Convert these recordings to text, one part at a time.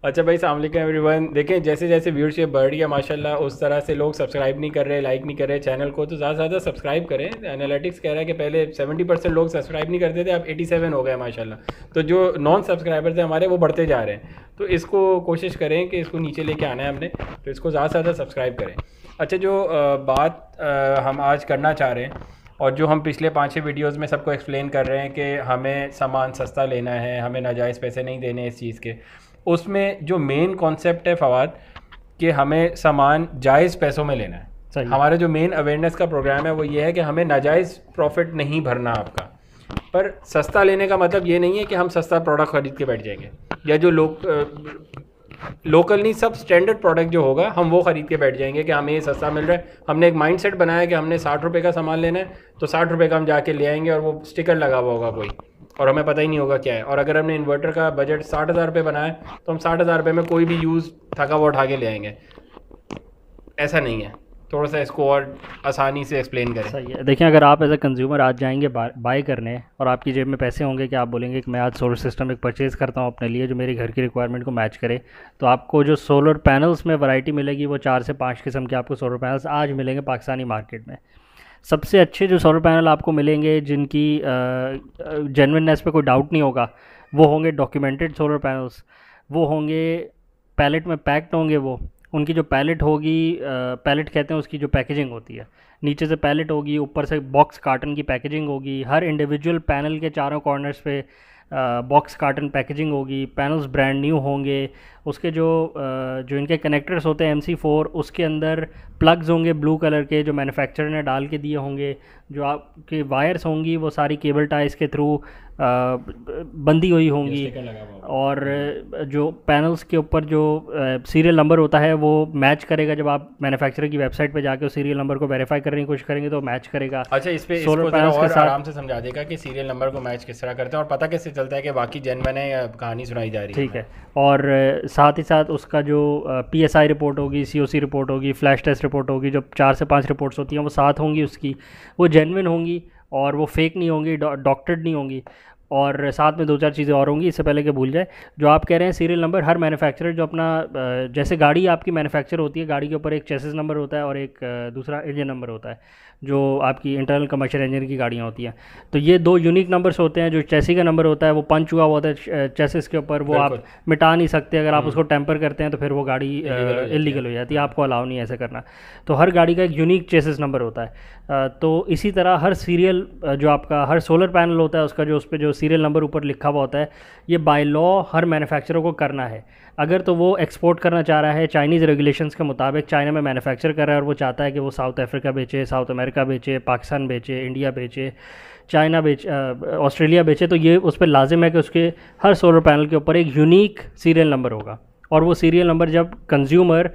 अच्छा भाई, अस्सलाम वालेकुम एवरीवन। देखें जैसे जैसे व्यूअरशिप बढ़ रही है माशाल्लाह, उस तरह से लोग सब्सक्राइब नहीं कर रहे, लाइक नहीं कर रहे चैनल को, तो ज़्यादा से ज़्यादा सब्सक्राइब करें। एनालिटिक्स कह रहा है कि पहले 70% लोग सब्सक्राइब नहीं करते थे, अब 87 हो गए माशाल्लाह। तो जो नॉन सब्सक्राइबर थे हमारे, वो बढ़ते जा रहे हैं। तो इसको कोशिश करें कि इसको नीचे लेके आना है हमने, तो इसको ज़्यादा से ज़्यादा सब्सक्राइब करें। अच्छा, जो बात हम आज करना चाह रहे हैं और जो हम पिछले 5-6 वीडियोज़ में सबको एक्सप्लेन कर रहे हैं कि हमें सामान सस्ता लेना है, हमें नाजायज़ पैसे नहीं देने इस चीज़ के, उसमें जो मेन कॉन्सेप्ट है फवाद, कि हमें सामान जायज़ पैसों में लेना है। हमारा जो मेन अवेयरनेस का प्रोग्राम है वो ये है कि हमें नाजायज़ प्रॉफिट नहीं भरना आपका। पर सस्ता लेने का मतलब ये नहीं है कि हम सस्ता प्रोडक्ट ख़रीद के बैठ जाएंगे, या जो लोकल नहीं, सब स्टैंडर्ड प्रोडक्ट जो होगा हम वो ख़रीद के बैठ जाएंगे कि हमें ये सस्ता मिल रहा है। हमने एक माइंडसेट बनाया कि हमने 60 रुपये का सामान लेना है, तो 60 रुपये का हम जाके ले आएंगे और वो स्टिकर लगा हुआ होगा कोई, और हमें पता ही नहीं होगा क्या है। और अगर हमने इन्वर्टर का बजट 60,000 रुपये बनाया, तो हम 60,000 रुपये में कोई भी यूज़ थका हुआ उठा के ले आएंगे। ऐसा नहीं है, थोड़ा सा इसको और आसानी से एक्सप्लेन करें। सही है। देखिए, अगर आप एज ए कंज्यूमर आज जाएंगे बाय करने और आपकी जेब में पैसे होंगे कि आप बोलेंगे कि मैं आज सोलर सिस्टम एक परचेज़ करता हूँ अपने लिए जो मेरी घर की रिक्वायरमेंट को मैच करे, तो आपको जो सोलर पैनल्स में वैरायटी मिलेगी वो 4 से 5 किस्म के आपको सोलर पैनल्स आज मिलेंगे पाकिस्तानी मार्केट में। सबसे अच्छे जो सोलर पैनल आपको मिलेंगे, जिनकी जेन्युइननेस पे कोई डाउट नहीं होगा, वो होंगे डॉक्यूमेंटेड सोलर पैनल्स। वो होंगे पैलेट में पैक्ड होंगे। वो उनकी जो पैलेट होगी, पैलेट कहते हैं उसकी जो पैकेजिंग होती है, नीचे से पैलेट होगी, ऊपर से बॉक्स कार्टन की पैकेजिंग होगी। हर इंडिविजुअल पैनल के चारों कॉर्नर्स पे बॉक्स कार्टन पैकेजिंग होगी। पैनल्स ब्रांड न्यू होंगे। उसके जो इनके कनेक्टर्स होते हैं MC4, उसके अंदर प्लग्स होंगे ब्लू कलर के जो मैन्युफैक्चरर ने डाल के दिए होंगे। जो आपकी वायर्स होंगी वो सारी केबल टाइज के थ्रू बंधी हुई होंगी। और जो पैनल्स के ऊपर जो सीरियल नंबर होता है वो मैच करेगा। जब आप मैन्युफैक्चरर की वेबसाइट पे जाके उस सीरियल नंबर को वेरीफाई करने की कोशिश करेंगे तो मैच करेगा। अच्छा, इस पे सोलर पैनल्स के साथ आराम से समझा देगा कि सीरियल नंबर को मैच किस तरह करते हैं और पता कैसे चलता है कि बाकी जेन्युइन है या कहानी सुनाई जा रही है। ठीक है। और साथ ही साथ उसका जो PSI रिपोर्ट होगी, COC रिपोर्ट होगी, फ्लैश टेस्ट रिपोर्ट होगी, जो 4 से 5 रिपोर्ट्स होती हैं वो साथ होंगी उसकी। वो जेन्युइन होंगी और वो फेक नहीं होंगी, डॉक्टर्ड नहीं होंगी। और साथ में 2-4 चीज़ें और होंगी, इससे पहले कि भूल जाए। जो आप कह रहे हैं सीरियल नंबर, हर मैन्युफैक्चरर जो अपना जैसे गाड़ी आपकी मैन्युफैक्चर होती है, गाड़ी के ऊपर एक चेसिस नंबर होता है और एक दूसरा इंजन नंबर होता है, जो आपकी इंटरनल कमर्शियल इंजन की गाड़ियाँ होती हैं। तो ये 2 यूनिक नंबर्स होते हैं। जो चेसी का नंबर होता है वो पंच हुआ होता है चेसिस के ऊपर, वो आप मिटा नहीं सकते। अगर आप उसको टेम्पर करते हैं तो फिर वो गाड़ी इलीगल हो जाती है, आपको अलाउ नहीं है ऐसे करना। तो हर गाड़ी का एक यूनिक चेसिस नंबर होता है। तो इसी तरह हर सीरियल जो आपका हर सोलर पैनल होता है उसका जो उस पर जो सीरियल नंबर ऊपर लिखा हुआ होता है, ये बाय लॉ हर मैन्युफैक्चरर को करना है। अगर तो वो एक्सपोर्ट करना चाह रहा है चाइनीज़ रेगुलेशंस के मुताबिक, चाइना में मैन्युफैक्चर कर रहा है और वो चाहता है कि वो साउथ अफ्रीका बेचे, साउथ अमेरिका बेचे, पाकिस्तान बेचे, इंडिया बेचे, चाइना बेचे, ऑस्ट्रेलिया बेचे, तो ये उस पर लाजिम है कि उसके हर सोलर पैनल के ऊपर एक यूनिक सीरियल नंबर होगा। और वो सीरियल नंबर जब कंज्यूमर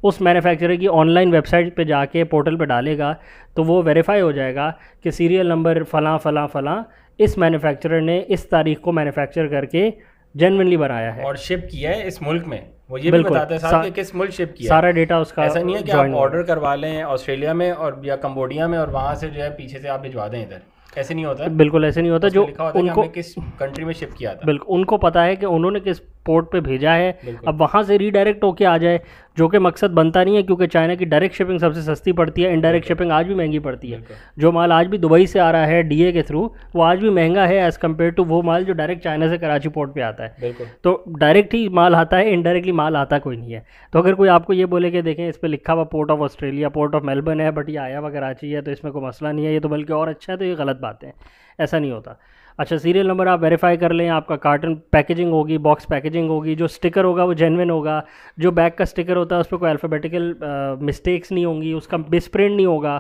उस मैन्युफैक्चरर की ऑनलाइन वेबसाइट पे जाके पोर्टल पे डालेगा तो वो वेरीफाई हो जाएगा कि सीरियल नंबर फ़लाँ फ़लाँ फ़लाँ इस मैन्युफैक्चरर ने इस तारीख को मैन्युफैक्चर करके जेन्युइनली बनाया है और शिप किया है इस मुल्क में। वो ये भी बताता है साथ कि किस मुल्क शिप किया, सारा डेटा उसका। ऐसा नहीं है कि आप ऑर्डर करवा लें ऑस्ट्रेलिया में और या कंबोडिया में और वहाँ से जो है पीछे से आप भिजवा दें इधर। ऐसे नहीं होता है, बिल्कुल ऐसे नहीं होता। जो उनको किस कंट्री में शिप किया था, बिल्कुल उनको पता है कि उन्होंने किस पोर्ट पे भेजा है। अब वहाँ से रीडायरेक्ट होके आ जाए, जो कि मकसद बनता नहीं है, क्योंकि चाइना की डायरेक्ट शिपिंग सबसे सस्ती पड़ती है, इनडायरेक्ट शिपिंग आज भी महंगी पड़ती है। जो माल आज भी दुबई से आ रहा है DA के थ्रू, वो आज भी महंगा है एज़ कम्पेयर टू वो माल जो डायरेक्ट चाइना से कराची पोर्ट पे आता है। तो डायरेक्ट ही माल आता है, इनडायरेक्टली माल आता कोई नहीं है। तो अगर कोई आपको ये बोले कि देखें इस पर लिखा हुआ port of Australia, port of Melbourne है, बट ये आया हुआ कराची है, तो इसमें कोई मसला नहीं है, ये तो बल्कि और अच्छा है, तो ये गलत बात है, ऐसा नहीं होता। अच्छा, सीरियल नंबर आप वेरीफाई कर लें, आपका कार्टन पैकेजिंग होगी, बॉक्स पैकेजिंग होगी, जो स्टिकर होगा वो जेन्युइन होगा, जो बैग का स्टिकर होता है उस पर कोई अल्फ़ाबेटिकल मिस्टेक्स नहीं होंगी, उसका मिसप्रिंट नहीं होगा,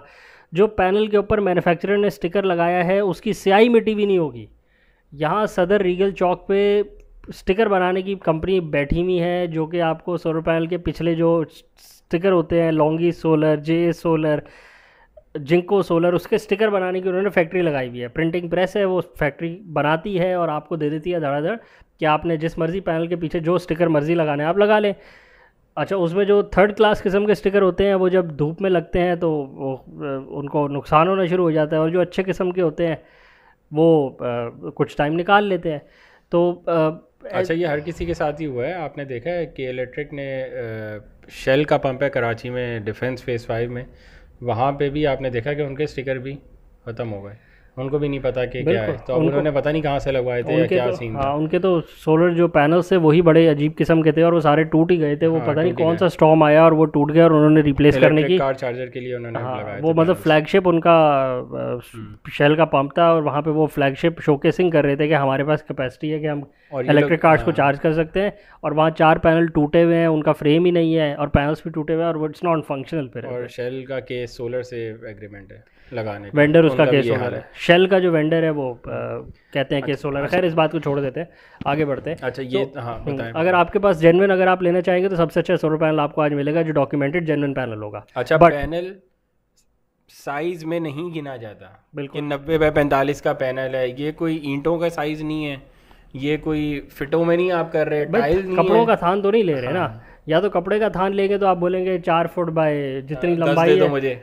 जो पैनल के ऊपर मैन्युफैक्चरर ने स्टिकर लगाया है उसकी स्याही मिटी भी नहीं होगी। यहाँ सदर रीगल चौक पे स्टिकर बनाने की कंपनी बैठी हुई है, जो कि आपको सोलर पैनल के पिछले जो स्टिकर होते हैं, Longi solar, JS solar, Jinko solar, उसके स्टिकर बनाने की उन्होंने फैक्ट्री लगाई हुई है। प्रिंटिंग प्रेस है, वो फैक्ट्री बनाती है और आपको दे देती है धड़ाधड़ कि आपने जिस मर्ज़ी पैनल के पीछे जो स्टिकर मर्ज़ी लगाना है आप लगा लें। अच्छा, उसमें जो थर्ड क्लास किस्म के स्टिकर होते हैं वो जब धूप में लगते हैं तो वो उनको नुकसान होना शुरू हो जाता है, और जो अच्छे किस्म के होते हैं वो कुछ टाइम निकाल लेते हैं। तो अच्छा, ये हर किसी के साथ ही हुआ है? आपने देखा है कि इलेक्ट्रिक ने शेल का पंप है कराची में, डिफेंस फेज़ 5 में, वहाँ पे भी आपने देखा कि उनके स्टिकर भी ख़त्म हो गए, उनको भी नहीं पता कि क्या है। तो अब उन्होंने पता नहीं कहाँ से लगवाए थे या क्या सीन था। हाँ, उनके तो सोलर जो पैनल्स थे वही बड़े अजीब किस्म के थे और वो सारे टूट ही गए थे। वो पता नहीं कौन सा स्टॉर्म आया और वो टूट गया और उन्होंने रिप्लेस करने की कार चार्जर के लिए उन्होंने लगाया वो मतलब फ्लैगशिप उनका शेल का पंप था, और वहाँ पे वो फ्लैगशिप शोकेसिंग कर रहे थे कि हमारे पास कैपेसिटी है कि हम इलेक्ट्रिक कार्स को चार्ज कर सकते हैं, और वहाँ 4 पैनल टूटे हुए हैं, उनका फ्रेम ही नहीं है और पैनल्स भी टूटे हुए हैं और इट्स नॉट फंक्शनल। फिर और शेल का केस सोलर से एग्रीमेंट है लगाने का, वेंडर उसका केस सोलर है। शेल का जो वेंडर है वो कहते हैं केस सोलर है। खैर, इस बात को छोड़ देते हैं, आगे बढ़ते हैं। अच्छा, ये हाँ बताएं। अगर आपके पास जेन्युइन अगर आप लेना चाहेंगे तो सबसे अच्छा सोलर पैनल आपको आज मिलेगा जो डॉक्यूमेंटेड जेन्युइन पैनल होगा। अच्छा, पैनल साइज में नहीं गिना जाता। बिल्कुल, 90 बाय 45 का पैनल है, ये कोई ईंटों का साइज नहीं है, ये कोई फिटों में नहीं आप कर रहे, टाइल नहीं, कपड़ों का थान तो नहीं ले रहे ना। या तो कपड़े का थान लेंगे तो आप बोलेंगे 4 फुट बाय जितनी लंबाई है मुझे,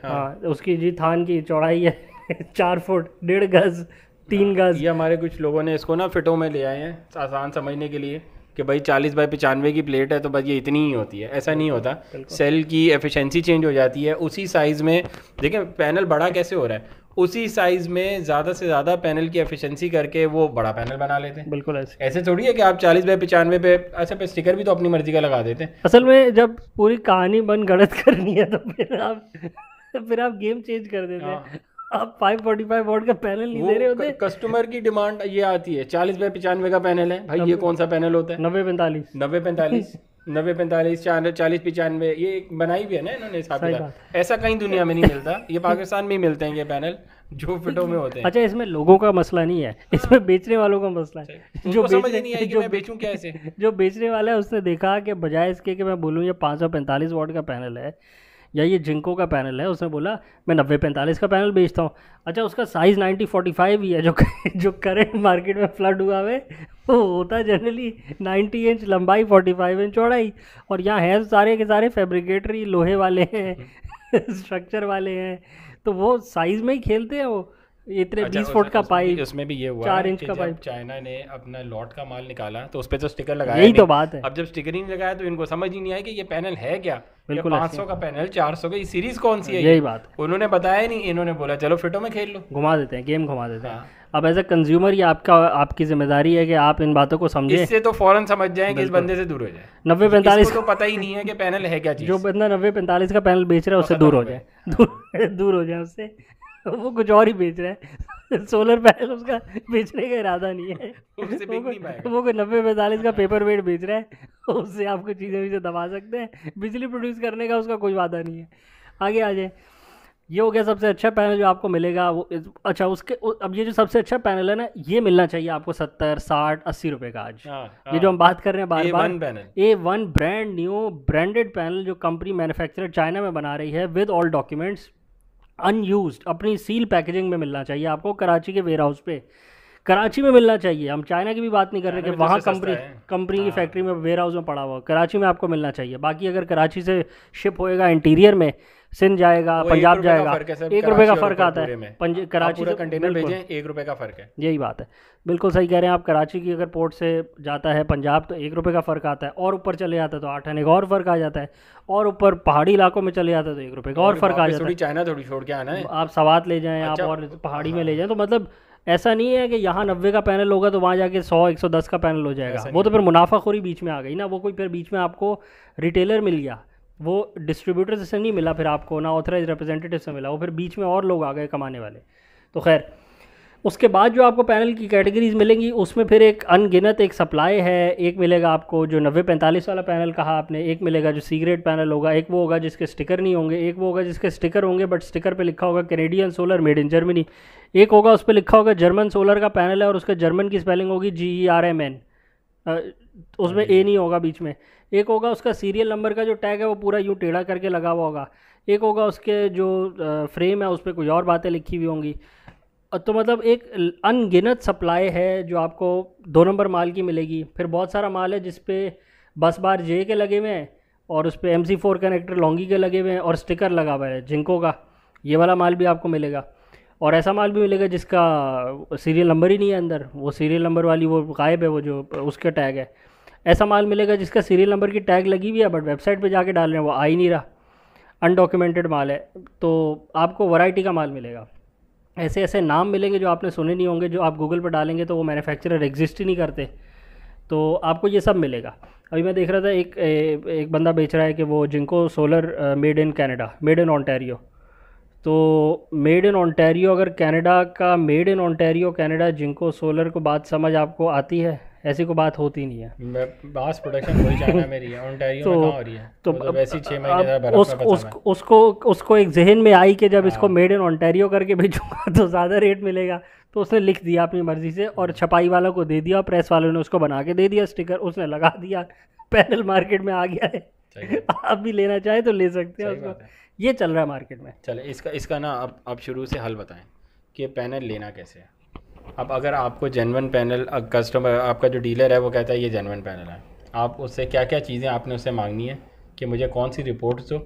उसकी जी थान की चौड़ाई है 4 फुट 1.5 गज 3 गज। ये हमारे कुछ लोगों ने इसको ना फिटों में ले आए हैं आसान समझने के लिए कि भाई 40 बाय 95 की प्लेट है तो बस ये इतनी ही होती है। ऐसा नहीं होता, सेल की एफिशिएंसी चेंज हो जाती है। उसी साइज़ में देखें पैनल बड़ा कैसे हो रहा है, उसी साइज़ में ज़्यादा से ज़्यादा पैनल की एफिशिएंसी करके वो बड़ा पैनल बना लेते हैं। बिल्कुल ऐसे थोड़ी है कि आप 40 बाय 95 पे अच्छा पे स्टिकर भी तो अपनी मर्जी का लगा देते हैं। असल में जब पूरी कहानी बन गलत करनी है तो फिर आप गेम चेंज कर देते हैं। आप 545 वॉट का पैनल नहीं दे रहे होते। कस्टमर की डिमांड ये आती है 40 बाय 95 का पैनल है, भाई ये कौन सा पैनल होता है? 90-45 90-45 40-95 ये बनाई भी है ना इन्होंने हिसाब। ऐसा कहीं दुनिया में नहीं मिलता, ये पाकिस्तान में ही मिलते हैं ये पैनल जो फिटों में होते हैं। अच्छा, इसमें लोगों का मसला नहीं है, इसमें बेचने वालों का मसला है। जो समझ नहीं आई कि मैं बेचूं कैसे। जो बेचने वाला है उसने देखा कि बजाय इसके कि मैं बोलूँ ये 545 वॉट का पैनल है या ये जिंको का पैनल है, उसने बोला मैं 90-45 का पैनल बेचता हूँ। अच्छा, उसका साइज़ 90-45 ही है जो करंट मार्केट में फ्लड हुआ है वो होता है जनरली 90 इंच लंबाई 45 इंच चौड़ाई, और यहाँ है सारे के सारे फैब्रिकेटरी लोहे वाले हैं स्ट्रक्चर वाले हैं, तो वो साइज़ में ही खेलते हैं। वो इतने 20 फुट का पाइप, उसमें भी ये हुआ 4 इंच का पाइप। चाइना ने अपना लॉट का माल निकाला तो उस पर तो स्टिकर लगाया, यही तो बात है। अब जब स्टिकर ही नहीं लगाया तो इनको समझ ही नहीं आया कि ये पैनल है क्या। बिल्कुल, 500 का पैनल 400 का सीरीज कौन सी है, यही बात उन्होंने बताया नहीं। इन्होंने बोला चलो फिटो में खेल लो, घुमा देते हैं, गेम घुमा देते हैं। अब एज ए कंज्यूमर ये आपकी जिम्मेदारी है कि आप इन बातों को समझें। इससे तो फौरन समझ जाएं कि इस बंदे से दूर हो जाए। 90-45 को पता ही नहीं है कि पैनल है क्या चीज। जो बंदा 90-45 का पैनल बेच रहा है उससे दूर हो जाए, दूर हो जाए उससे। वो कुछ और ही बेच रहा है सोलर पैनल उसका बेचने का इरादा नहीं है, वो कोई 90-45 का पेपर वेट बेच रहा है, उससे आपको चीज़ें दबा सकते हैं, बिजली प्रोड्यूस करने का उसका कोई वादा नहीं है। आगे आ जाए, ये हो गया सबसे अच्छा पैनल जो आपको मिलेगा वो। अच्छा, उसके अब ये जो सबसे अच्छा पैनल है ना, ये मिलना चाहिए आपको 70, 60, 80 रुपए का आज। ये जो हम बात कर रहे हैं बार बार, A1 brand new branded panel जो कंपनी मैन्युफैक्चरर चाइना में बना रही है विद ऑल डॉक्यूमेंट्स, अनयूज्ड, अपनी सील पैकेजिंग में मिलना चाहिए आपको कराची के वेयर हाउस पे। कराची में मिलना चाहिए, हम चाइना की भी बात नहीं कर रहे कि वहाँ कंपनी की फैक्ट्री में वेयर हाउस में पड़ा हुआ, कराची में आपको मिलना चाहिए। बाकी अगर कराची से शिप होएगा इंटीरियर में, सिंध जाएगा, पंजाब जाएगा, 1 रुपये का फ़र्क आता है। कराची से कंटेनर भेजें 1 रुपये का फ़र्क है, यही बात है। बिल्कुल सही कह रहे हैं आप। कराची की अगर पोर्ट से जाता है पंजाब तो 1 रुपये का फ़र्क आता है, और ऊपर चले जाता है तो 8 आने का और फ़र्क आ जाता है, और ऊपर पहाड़ी इलाकों में चले जाता है तो 1 रुपये का और फ़र्क आ जाता है। चाइना थोड़ी छोड़ के आना है, आप सवात ले जाएँ, आप और पहाड़ी में ले जाएँ, तो मतलब ऐसा नहीं है कि यहाँ 90 का पैनल होगा तो वहाँ जाके 100-110 का पैनल हो जाएगा। वो तो फिर मुनाफाखोरी बीच में आ गई ना, वो कोई फिर बीच में आपको रिटेलर मिल गया, वो डिस्ट्रीब्यूटर से नहीं मिला, फिर आपको ना ऑथराइज रिप्रेजेंटेटिव से मिला, वो फिर बीच में और लोग आ गए कमाने वाले। तो खैर, उसके बाद जो आपको पैनल की कैटेगरीज मिलेंगी उसमें फिर एक अनगिनत एक सप्लाई है। एक मिलेगा आपको जो 90-45 वाला पैनल कहा आपने, एक मिलेगा जो सी ग्रेड पैनल होगा, एक वो होगा जिसके स्टिकर नहीं होंगे, एक वो होगा जिसके स्टिकर होंगे बट स्टिकर पे लिखा होगा Canadian solar made in Germany, एक होगा उस पर लिखा होगा जर्मन सोलर का पैनल है और उसका जर्मन की स्पेलिंग होगी GERMN, उसमें ए नहीं होगा बीच में, एक होगा उसका सीरियल नंबर का जो टैग है वो पूरा यूँ टेढ़ा करके लगा हुआ होगा, एक होगा उसके जो फ्रेम है उस पर कोई और बातें लिखी हुई होंगी। तो मतलब एक अनगिनत सप्लाई है जो आपको 2 नंबर माल की मिलेगी। फिर बहुत सारा माल है जिस पे 10 बार जे के लगे हुए हैं और उस पर MC4 कनेक्टर लॉन्गी के लगे हुए हैं और स्टिकर लगा हुआ है जिंको का, ये वाला माल भी आपको मिलेगा। और ऐसा माल भी मिलेगा जिसका सीरियल नंबर ही नहीं है अंदर, वो सीरियल नंबर वाली वो गायब है, वो जो उसके टैग है। ऐसा माल मिलेगा जिसका सीरियल नंबर की टैग लगी हुई है बट वेबसाइट पे जाके डाल रहे हैं वो आ ही नहीं रहा, अनडॉक्यूमेंटेड माल है। तो आपको वैरायटी का माल मिलेगा। ऐसे ऐसे नाम मिलेंगे जो आपने सुने नहीं होंगे, जो आप गूगल पर डालेंगे तो वो मैन्युफैक्चरर एग्जिस्ट ही नहीं करते, तो आपको ये सब मिलेगा। अभी मैं देख रहा था एक बंदा बेच रहा है कि वो Jinko solar made in Canada, made in Ontario. तो मेड इन ऑन्टेरियो, अगर कनाडा का made in Ontario Canada Jinko solar को बात समझ आपको आती है? ऐसी कोई बात होती नहीं है। मास प्रोडक्शन वही चाइना में रही है, ओंटारियो में कहाँ हो रही है? तो वैसे ही 6 महीने बर्फ में उसको एक जहन में आई कि जब इसको मेड इन ऑन्टेरियो करके भेजूंगा तो ज़्यादा रेट मिलेगा, तो उसने लिख दिया अपनी मर्जी से और छपाई वालों को दे दिया, प्रेस वालों ने उसको बना के दे दिया, स्टिकर उसने लगा दिया, पैनल मार्केट में आ गया है। आप भी लेना चाहे तो ले सकते हैं उसको, ये चल रहा है मार्केट में। चले इसका ना अब शुरू से हल बताएं कि पैनल लेना कैसे है। अब अगर आपको जेन्युइन पैनल, कस्टमर आपका जो डीलर है वो कहता है ये जेन्युइन पैनल है, आप उससे क्या क्या चीज़ें आपने उससे मांगनी है कि मुझे कौन सी रिपोर्ट्स दो,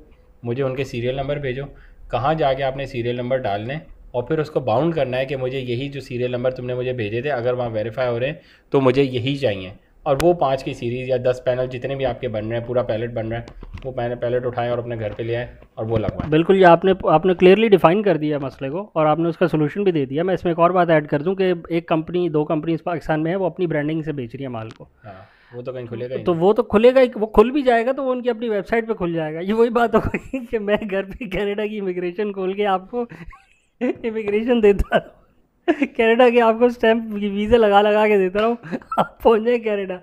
मुझे उनके सीरियल नंबर भेजो, कहाँ जाके आपने सीरियल नंबर डालने और फिर उसको बाउंड करना है कि मुझे यही जो सीरियल नंबर तुमने मुझे भेजे थे अगर वहाँ वेरीफाई हो रहे हैं तो मुझे यही चाहिए। और वो 5 की सीरीज़ या 10 पैनल जितने भी आपके बन रहे हैं, पूरा पैलेट बन रहा है, वो पैलेट उठाएं और अपने घर पे ले आएँ और वो लगवाएं। बिल्कुल, ये आपने क्लियरली डिफाइन कर दिया मसले को और आपने उसका सोल्यूशन भी दे दिया। मैं इसमें एक और बात ऐड कर दूं कि एक कंपनी, 2 कंपनी पाकिस्तान में है, वो अपनी ब्रांडिंग से बेच रही है माल को। हाँ, वो तो कहीं खुलेगा ही तो वो तो खुलेगा ही, वो खुल भी जाएगा तो वो उनकी अपनी वेबसाइट पे खुल जाएगा। ये वही बात हो गई कि मैं घर पे कनाडा की इमिग्रेशन खोल के आपको इमिग्रेशन देता हूँ, कनाडा के आपको स्टैंप वीज़े लगा के देता हूँ, आप पहुँच जाए कनाडा।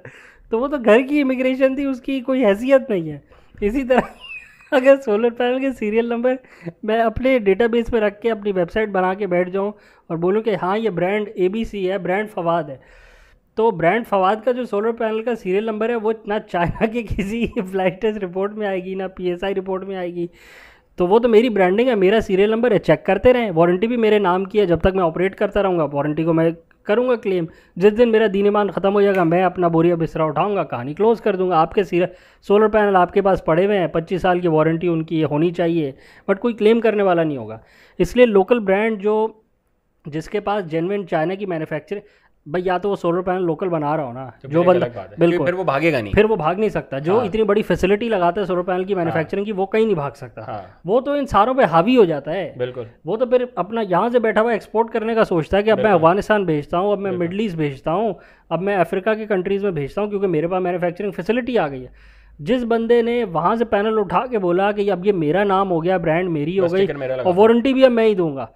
तो वो तो घर की इमिग्रेशन थी, उसकी कोई हैसियत नहीं है। इसी तरह अगर सोलर पैनल के सीरियल नंबर मैं अपने डेटाबेस में रख के अपनी वेबसाइट बना के बैठ जाऊं और बोलूं कि हाँ ये ब्रांड ABC है, ब्रांड फवाद है, तो ब्रांड फवाद का जो सोलर पैनल का सीरियल नंबर है वो ना चाइना के किसी फ्लाइट टेस्ट रिपोर्ट में आएगी, ना PSI रिपोर्ट में आएगी। तो वो तो मेरी ब्रांडिंग है, मेरा सीरियल नंबर है, चेक करते रहें। वारंटी भी मेरे नाम की है, जब तक मैं ऑपरेट करता रहूँगा वारंटी को मैं करूँगा क्लेम। जिस दिन मेरा दीन ईमान ख़त्म हो जाएगा मैं अपना बोरिया बिस्तरा उठाऊंगा, कहानी क्लोज कर दूंगा। आपके सोलर पैनल आपके पास पड़े हुए हैं, 25 साल की वारंटी उनकी होनी चाहिए, बट कोई क्लेम करने वाला नहीं होगा। इसलिए लोकल ब्रांड जो जिसके पास जेन्युइन चाइना की मैन्युफैक्चरिंग, भाई या तो वो सोलर पैनल लोकल बना रहा हो ना, तो जो बंदा बिल्कुल फिर वो भागेगा नहीं, फिर वो भाग नहीं सकता। जो इतनी बड़ी फैसिलिटी लगाता है सोलर पैनल की मैन्युफैक्चरिंग की, वो कहीं नहीं भाग सकता। वो तो इन सारों पे हावी हो जाता है। बिल्कुल, वो तो फिर अपना यहाँ से बैठा हुआ एक्सपोर्ट करने का सोचता है कि अब मैं अफगानिस्तान भेजता हूँ, अब मैं मिडल ईस्ट भेजता हूँ, अब मैं अफ्रीका की कंट्रीज़ में भेजता हूँ, क्योंकि मेरे पास मैन्युफैक्चरिंग फैसिलिटी आ गई है। जिस बंदे ने वहाँ से पैनल उठा के बोला कि अब ये मेरा नाम हो गया, ब्रांड मेरी हो गई और वारंटी भी अब मैं ही दूंगा,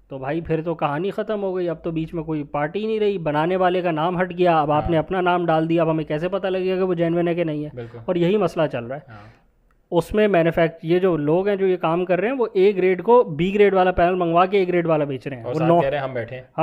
तो भाई फिर तो कहानी ख़त्म हो गई। अब तो बीच में कोई पार्टी ही नहीं रही, बनाने वाले का नाम हट गया, अब आपने अपना नाम डाल दिया, अब हमें कैसे पता लगेगा कि वो जेन्युइन है कि नहीं है। और यही मसला चल रहा है। उसमें ये जो लोग हैं जो ये काम कर रहे हैं वो A ग्रेड को B ग्रेड वाला पैनल मंगवा के A ग्रेड वाला बेच रहे हैं। और कह रहे हैं हम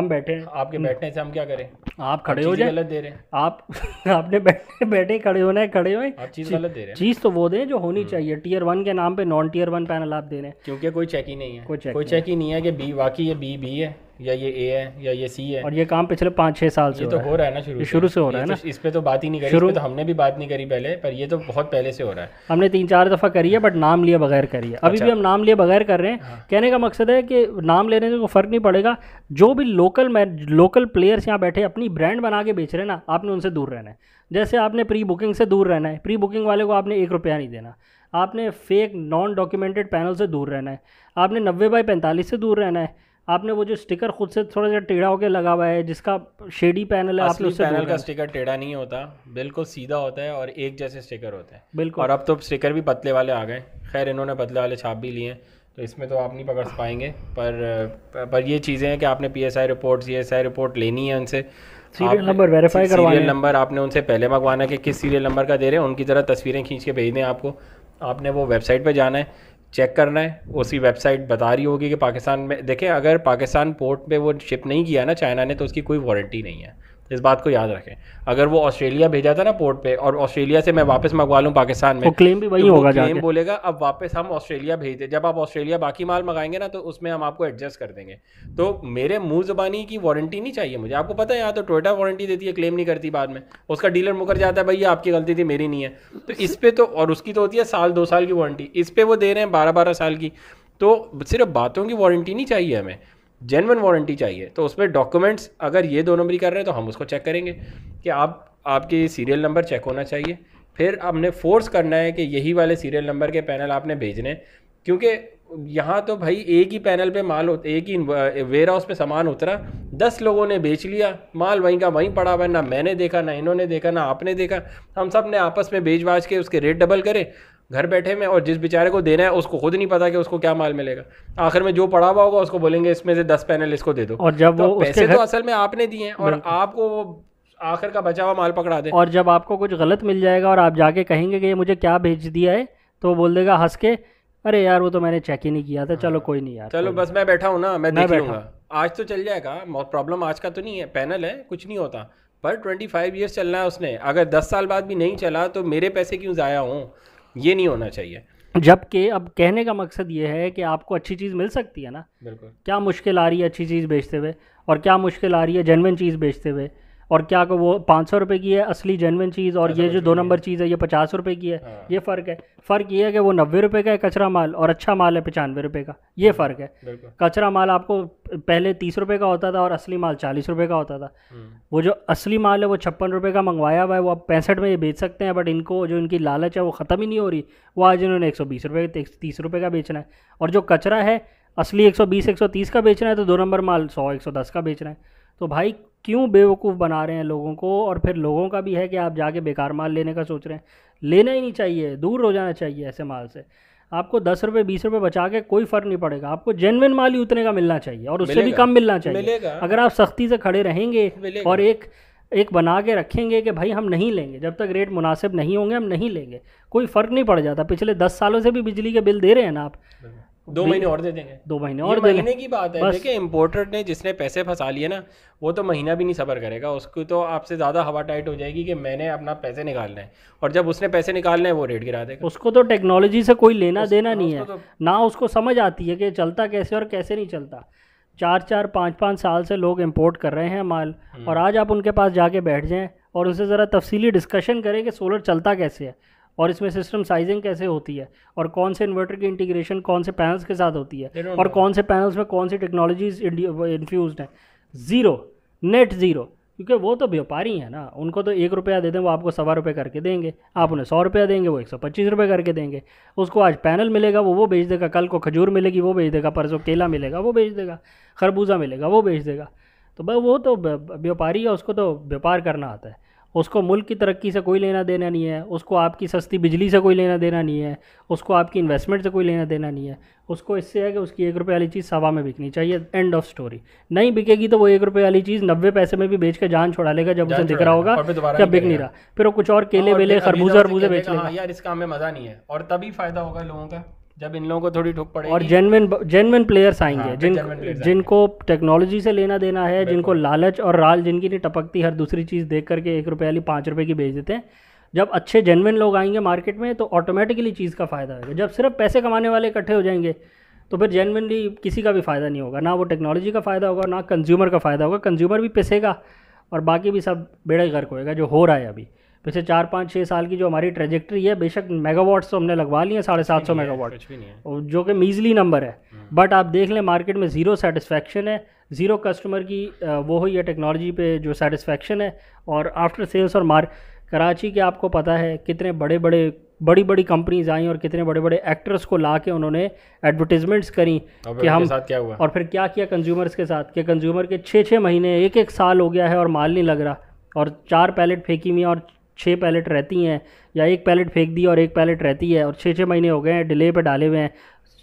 बैठे हैं। आपके बैठने से हम क्या करें? आप खड़े हो जाए, गलत दे रहे हैं आप। आपने बैठे खड़े होना है, खड़े हो। आप चीज़ गलत दे रहे हैं। चीज़ तो वो दें जो होनी चाहिए। Tier 1 के नाम पे नॉन Tier 1 पैनल आप दे रहे हैं, क्योंकि कोई चेक ही नहीं है। कोई चेक ही नहीं है कि B वाकई ये B है या ये A है या ये C है। और ये काम पिछले 5-6 साल से तो हो रहा है ना, शुरू से हो रहा है ना। इस पे तो बात ही नहीं करी, इस पे तो हमने भी बात नहीं करी पहले, पर ये तो बहुत पहले से हो रहा है। हमने 3-4 दफ़ा करी है, बट नाम लिए बगैर करी है। अभी भी हम नाम लिए बगैर कर रहे हैं। कहने का मकसद है कि नाम लेने से कोई फ़र्क नहीं पड़ेगा। जो भी लोकल प्लेयर्स यहाँ बैठे अपनी ब्रांड बना के बेच रहे हैं ना, आपने उनसे दूर रहना है। जैसे आपने प्री बुकिंग से दूर रहना है, प्री बुकिंग वाले को आपने 1 रुपया नहीं देना। आपने फेक नॉन डॉक्यूमेंटेड पैनल से दूर रहना है। आपने 90x45 से दूर रहना है। आपने वो जो स्टिकर खुद से थोड़ा सा टेढ़ा होकर लगा हुआ है, जिसका शेडी पैनल है, आपने उससे पैनल का स्टिकर टेढ़ा नहीं होता, बिल्कुल सीधा होता है और एक जैसे स्टिकर होते हैं। बिल्कुल। और अब तो स्टिकर भी पतले वाले आ गए। खैर इन्होंने पतले वाले छाप भी लिए, तो इसमें तो आप नहीं पकड़ पाएंगे। पर ये चीज़ें हैं कि आपने PSI रिपोर्ट, CSI रिपोर्ट लेनी है उनसे। सीरियल नंबर वेरीफाई करवाना है। सीरियल नंबर आपने उनसे पहले मंगवाना है कि किस सीरियल नंबर का दे रहे हैं, उनकी तरह तस्वीरें खींच के भेज दें आपको। आपने वो वेबसाइट पे जाना है, चेक करना है, उसी वेबसाइट बता रही होगी कि पाकिस्तान में। देखें, अगर पाकिस्तान पोर्ट पे वो शिप नहीं किया ना चाइना ने, तो उसकी कोई वारंटी नहीं है। इस बात को याद रखें। अगर वो ऑस्ट्रेलिया भेजा था ना पोर्ट पे और ऑस्ट्रेलिया से मैं वापस मंगवा लूँ पाकिस्तान में, वो क्लेम भी वही तो होगा क्लेम जाके। बोलेगा अब वापस हम ऑस्ट्रेलिया भेज दें। जब आप ऑस्ट्रेलिया बाकी माल मंगाएंगे ना तो उसमें हम आपको एडजस्ट कर देंगे। तो मेरे मुंह ज़बानी की वारंटी नहीं चाहिए मुझे। आपको पता है यहाँ तो टोयोटा वारंटी देती है, क्लेम नहीं करती, बाद में उसका डीलर मुकर जाता है, भैया आपकी गलती थी मेरी नहीं है। तो इस पे तो, और उसकी तो होती है साल 2 साल की वारंटी, इस पे वो दे रहे हैं 12-12 साल की। तो सिर्फ बातों की वारंटी नहीं चाहिए हमें, जेन्युइन वारंटी चाहिए। तो उसमें डॉक्यूमेंट्स अगर ये 2 नंबरी कर रहे हैं तो हम उसको चेक करेंगे कि आपके सीरियल नंबर चेक होना चाहिए। फिर हमने फोर्स करना है कि यही वाले सीरियल नंबर के पैनल आपने भेजने हैं, क्योंकि यहाँ तो भाई एक ही पैनल पे माल होता, एक ही वेयर हाउस पे सामान उतरा, 10 लोगों ने बेच लिया, माल वहीं का वहीं पड़ा हुआ है, ना मैंने देखा, ना इन्होंने देखा, ना आपने देखा। हम सब ने आपस में बेच बाज के उसके रेट डबल करे घर बैठे में, और जिस बेचारे को देना है उसको खुद नहीं पता कि उसको क्या माल मिलेगा। आखिर में जो पड़ा हुआ होगा उसको बोलेंगे इसमें से 10 पैनल इसको दे दो, और जब तो वो पैसे तो असल में आपने दिए हैं और आपको आखिर का बचा हुआ माल पकड़ा दे। और जब आपको कुछ गलत मिल जाएगा और आप जाके कहेंगे कि ये मुझे क्या भेज दिया है, तो वो बोल देगा हंस के, अरे यार वो तो मैंने चेक ही नहीं किया था, चलो कोई नहीं यार, चलो बस मैं बैठा हूँ ना, मैं देख लूँगा, आज तो चल जाएगा, प्रॉब्लम आज का तो नहीं है, पैनल है, कुछ नहीं होता। पर 25 ईयर्स चलना है उसने, अगर 10 साल बाद भी नहीं चला तो मेरे पैसे क्यों ज़ाया हों, ये नहीं होना चाहिए। जबकि अब कहने का मकसद ये है कि आपको अच्छी चीज़ मिल सकती है ना। बिल्कुल। क्या मुश्किल आ रही है अच्छी चीज़ बेचते हुए, और क्या मुश्किल आ रही है जेन्युइन चीज़ बेचते हुए, और क्या को वो 500 रुपये की है असली जेन्युइन चीज़, और ये जो 2 नंबर चीज़ है ये 50 रुपये की है। हाँ। ये फ़र्क है। फ़र्क ये है कि वो 90 रुपये का है कचरा माल, और अच्छा माल है 95 रुपये का, ये फ़र्क है। कचरा माल आपको पहले 30 रुपये का होता था और असली माल 40 रुपये का होता था। वो जो असली माल है वो 56 रुपये का मंगवाया हुआ है, वो आप 65 में ये बेच सकते हैं, बट इनको जो इनकी लालच है वो ख़त्म ही नहीं हो रही। वो आज इन्होंने 120 रुपये 30 रुपये का बेचना है, और जो कचरा है असली 120 130 का बेचना है, तो 2 नंबर माल 100 110 का बेचना है। तो भाई क्यों बेवकूफ़ बना रहे हैं लोगों को। और फिर लोगों का भी है कि आप जाके बेकार माल लेने का सोच रहे हैं, लेना ही नहीं चाहिए, दूर हो जाना चाहिए ऐसे माल से। आपको 10 रुपये 20 रुपये बचा के कोई फ़र्क नहीं पड़ेगा, आपको जेन्युइन माल ही उतने का मिलना चाहिए, और उससे भी कम मिलना चाहिए। अगर आप सख्ती से खड़े रहेंगे और एक बना के रखेंगे कि भाई हम नहीं लेंगे, जब तक रेट मुनासिब नहीं होंगे हम नहीं लेंगे, कोई फ़र्क नहीं पड़ जाता। पिछले 10 सालों से भी बिजली के बिल दे रहे हैं ना आप, 2 महीने और दे देंगे, 2 महीने और महीने की बात है। देखिए इम्पोर्टर ने जिसने पैसे फंसा लिए ना, वो तो महीना भी नहीं सब्र करेगा, उसको तो आपसे ज़्यादा हवा टाइट हो जाएगी कि मैंने अपना पैसे निकालना है, और जब उसने पैसे निकालने हैं वो रेट गिरा देगा। उसको तो टेक्नोलॉजी से कोई लेना देना नहीं है, ना उसको समझ आती है कि चलता कैसे और कैसे नहीं चलता। 4-4 5-5 साल से लोग इंपोर्ट कर रहे हैं माल, और आज आप उनके पास जाके बैठ जाएं और उनसे ज़रा तफसीली डिस्कशन करें कि सोलर चलता कैसे है, और इसमें सिस्टम साइजिंग कैसे होती है, और कौन से इन्वर्टर की इंटीग्रेशन कौन से पैनल्स के साथ होती है, और कौन से पैनल्स में कौन सी टेक्नोलॉजीज इन्फ्यूज्ड हैं। ज़ीरो, नेट ज़ीरो, क्योंकि वो तो व्यापारी हैं ना, उनको तो 1 रुपया दे दें वो आपको 1.25 रुपये करके देंगे, आप उन्हें 100 रुपया देंगे वो 125 रुपये करके देंगे। उसको आज पैनल मिलेगा वो बेच देगा, कल को खजूर मिलेगी वो बेच देगा, परसों केला मिलेगा वो बेच देगा, खरबूजा मिलेगा वो बेच देगा। तो भाई वो तो व्यापारी है, उसको तो व्यापार करना आता है, उसको मुल्क की तरक्की से कोई लेना देना नहीं है, उसको आपकी सस्ती बिजली से कोई लेना देना नहीं है, उसको आपकी इन्वेस्टमेंट से कोई लेना देना नहीं है। उसको इससे है कि उसकी 1 रुपये वाली चीज़ 1.25 में बिकनी चाहिए, एंड ऑफ स्टोरी। नहीं बिकेगी तो वो 1 रुपये वाली चीज़ 90 पैसे में भी बेच के जान छोड़ा लेगा जब उसे दिख रहा होगा क्या बिक नहीं रहा, फिर वो कुछ और केले वेले खरबूजा अरबूजे बेच लेगा। यार इस काम में मज़ा नहीं है, और तभी फ़ायदा होगा लोगों का जब इन लोगों को थोड़ी ठोक पड़ेगी, और जेन्युइन प्लेयर्स आएंगे, जिनको टेक्नोलॉजी से लेना देना है, जिनको लालच और राल जिनकी नहीं टपकती हर दूसरी चीज़ देख करके 1 रुपये वाली 5 रुपये की बेच देते हैं। जब अच्छे जेन्युइन लोग आएंगे मार्केट में तो ऑटोमेटिकली चीज़ का फ़ायदा होगा। जब सिर्फ पैसे कमाने वाले इकट्ठे हो जाएंगे तो फिर जेन्युइनली किसी का भी फ़ायदा नहीं होगा, ना वो टेक्नोलॉजी का फ़ायदा होगा ना कंज्यूमर का फ़ायदा होगा। कंज्यूमर भी पिसेगा और बाकी भी सब बेड़ा गर्क होएगा, जो हो रहा है अभी पिछले 4-5-6 साल की जो हमारी ट्रेजेक्ट्री है। बेशक मेगावाट्स तो हमने लगवा लिए 750 मेगावाट, जो कि मीजली नंबर है, बट आप देख लें मार्केट में ज़ीरो सेटिस्फेक्शन है, ज़ीरो कस्टमर की वो हुई है टेक्नोलॉजी पे जो सेटिस्फेक्शन है। और आफ्टर सेल्स और कराची के आपको पता है कितने बड़ी बड़ी कंपनीज आई और कितने बड़े बड़े एक्टर्स को ला के उन्होंने एडवर्टीजमेंट्स करी कि हम साथ क्या हुआ, और फिर क्या किया कंज्यूमर्स के साथ, कि कंज्यूमर के 6-6 महीने 1-1 साल हो गया है और माल नहीं लग रहा, और 4 पैलेट फेंकी हुई और 6 पैलेट रहती हैं, या 1 पैलेट फेंक दी और 1 पैलेट रहती है, और 6-6 महीने हो गए हैं डिले पे डाले हुए हैं,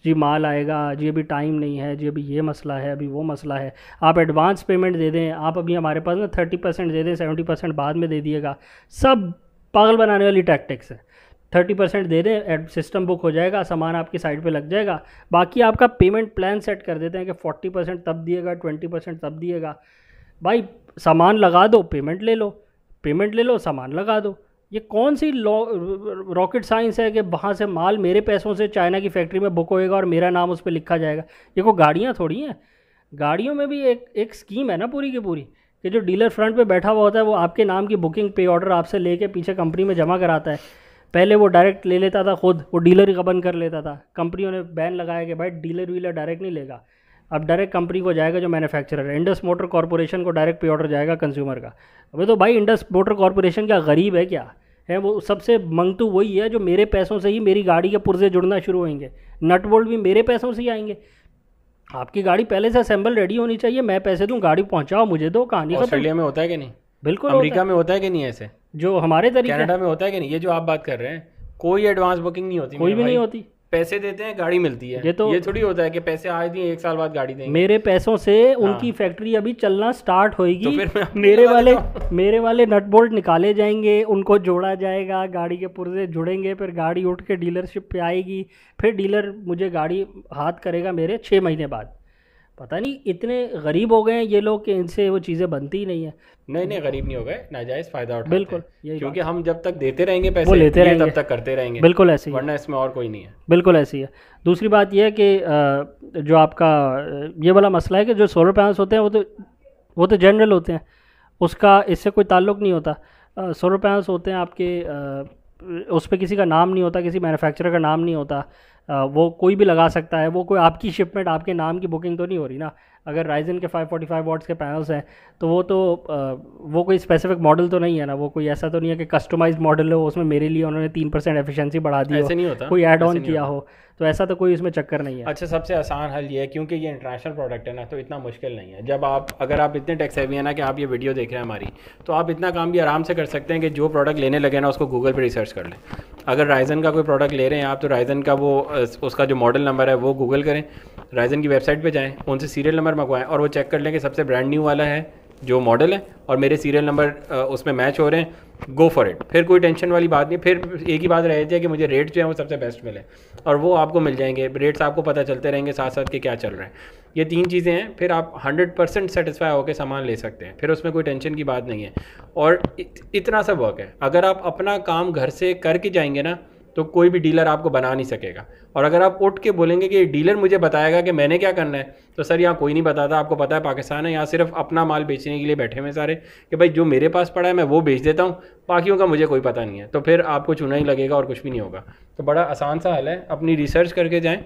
जी माल आएगा जी, अभी टाइम नहीं है जी, अभी ये मसला है, अभी वो मसला है। आप एडवांस पेमेंट दे दें, आप अभी हमारे पास ना 30% दे दें, 70% बाद में दे दिएगा। सब पागल बनाने वाली टैक्टिक्स है। 30% दे दें, सिस्टम बुक हो जाएगा, सामान आपकी साइड पे लग जाएगा, बाकी आपका पेमेंट प्लान सेट कर देते हैं कि 40% तब दिएगा, 20% तब दिएगा। भाई सामान लगा दो, पेमेंट ले लो, पेमेंट ले लो, सामान लगा दो। ये कौन सी रॉकेट साइंस है कि वहाँ से माल मेरे पैसों से चाइना की फैक्ट्री में बुक होएगा और मेरा नाम उस पर लिखा जाएगा? ये को गाड़ियाँ थोड़ी हैं। गाड़ियों में भी एक स्कीम है ना पूरी की पूरी, कि जो डीलर फ्रंट पे बैठा हुआ होता है वो आपके नाम की बुकिंग पे ऑर्डर आपसे लेके पीछे कंपनी में जमा कराता है। पहले वो डायरेक्ट ले लेता था खुद, वो डीलर ही गबन कर लेता था। कंपनियों ने बैन लगाया कि भाई डीलर वीलर डायरेक्ट नहीं लेगा, अब डायरेक्ट कंपनी को जाएगा जो मैन्युफैक्चरर है। इंडस मोटर कॉर्पोरेशन को डायरेक्ट पे ऑर्डर जाएगा कंज्यूमर का। अबे तो भाई इंडस मोटर कॉर्पोरेशन क्या गरीब है क्या है? वो सबसे मंगतू वही है जो मेरे पैसों से ही मेरी गाड़ी के पुर्जे जुड़ना शुरू होंगे, नट बोल्ट भी मेरे पैसों से ही आएंगे। आपकी गाड़ी पहले से असेंबल रेडी होनी चाहिए, मैं पैसे दूं, गाड़ी पहुंचाओ, मुझे दो, कहानी खत्म। ऑस्ट्रेलिया में होता है कि नहीं? बिल्कुल। अमेरिका में होता है कि नहीं ऐसे? जो हमारे तरीके, कनाडा में होता है कि नहीं? ये जो आप बात कर रहे हैं, कोई एडवांस बुकिंग नहीं होती, कोई भी नहीं होती। पैसे देते हैं, गाड़ी मिलती है। ये थोड़ी होता है कि पैसे आए दिए, 1 साल बाद गाड़ी देंगे। मेरे पैसों से उनकी फैक्ट्री अभी चलना स्टार्ट होएगी, तो फिर मेरे वाले नट बोल्ट निकाले जाएंगे, उनको जोड़ा जाएगा, गाड़ी के पुर्जे जुड़ेंगे, फिर गाड़ी उठ के डीलरशिप पे आएगी, फिर डीलर मुझे गाड़ी हाथ करेगा मेरे 6 महीने बाद। पता नहीं इतने गरीब हो गए हैं ये लोग कि इनसे वो चीज़ें बनती ही नहीं है। नहीं गरीब नहीं हो गए, नाजायज़ फ़ायदा उठाते हैं। बिल्कुल, क्योंकि हम जब तक देते रहेंगे पैसे, वो लेते रहेंगे, तब तक करते रहेंगे। बिल्कुल ऐसे ही, वरना इसमें और कोई नहीं है। बिल्कुल ऐसी है। दूसरी बात यह है कि जो आपका ये वाला मसला है कि जो सोलर पैनल्स होते हैं वो तो जनरल होते हैं, उसका इससे कोई ताल्लुक़ नहीं होता। सोलर पैनल्स होते हैं आपके, उस पर किसी का नाम नहीं होता, किसी मैन्युफैक्चरर का नाम नहीं होता, वो कोई भी लगा सकता है। वो कोई आपकी शिपमेंट, आपके नाम की बुकिंग तो नहीं हो रही ना। अगर राइजन के 545 वॉट्स के पैनल्स हैं तो वो कोई स्पेसिफिक मॉडल तो नहीं है ना, वो कोई ऐसा तो नहीं है कि कस्टमाइज्ड मॉडल हो, उसमें मेरे लिए उन्होंने 3% एफिशिएंसी बढ़ा दी हो, ऐसे नहीं होता, कोई ऐड ऑन किया हो, तो ऐसा तो कोई इसमें चक्कर नहीं है। अच्छा, सबसे आसान हल ये है, क्योंकि ये इंटरनेशनल प्रोडक्ट है ना, तो इतना मुश्किल नहीं है। अगर आप इतने टेक सेवी हैं ना कि आप ये वीडियो देख रहे हैं हमारी, तो आप इतना काम भी आराम से कर सकते हैं कि जो प्रोडक्ट लेने लगे ना उसको गूगल पर रिसर्च कर लें। अगर राइजन का कोई प्रोडक्ट ले रहे हैं आप, तो राइजन का उसका जो मॉडल नंबर है वो गूगल करें, राइजन की वेबसाइट पे जाएं, उनसे सीरियल नंबर मंगवाएं और वो चेक कर लें कि सबसे ब्रांड न्यू वाला है जो मॉडल है और मेरे सीरियल नंबर उसमें मैच हो रहे हैं, गो फॉर इट। फिर कोई टेंशन वाली बात नहीं। फिर एक ही बात रह जाए कि मुझे रेट जो है वो सबसे बेस्ट मिले, और वो आपको मिल जाएंगे। रेट्स आपको पता चलते रहेंगे साथ साथ कि क्या चल रहा है। ये 3 चीज़ें हैं, फिर आप 100% सेटिस्फाई होकर सामान ले सकते हैं। फिर उसमें कोई टेंशन की बात नहीं है। और इतना सा वर्क है, अगर आप अपना काम घर से करके जाएंगे ना तो कोई भी डीलर आपको बना नहीं सकेगा। और अगर आप उठ के बोलेंगे कि डीलर मुझे बताएगा कि मैंने क्या करना है, तो सर यहाँ कोई नहीं बताता। आपको पता है पाकिस्तान है, यहाँ सिर्फ अपना माल बेचने के लिए बैठे हुए सारे, कि भाई जो मेरे पास पड़ा है मैं वो बेच देता हूँ, बाकियों का मुझे कोई पता नहीं है। तो फिर आपको चुना ही लगेगा और कुछ भी नहीं होगा। तो बड़ा आसान सा हल है, अपनी रिसर्च करके जाएँ,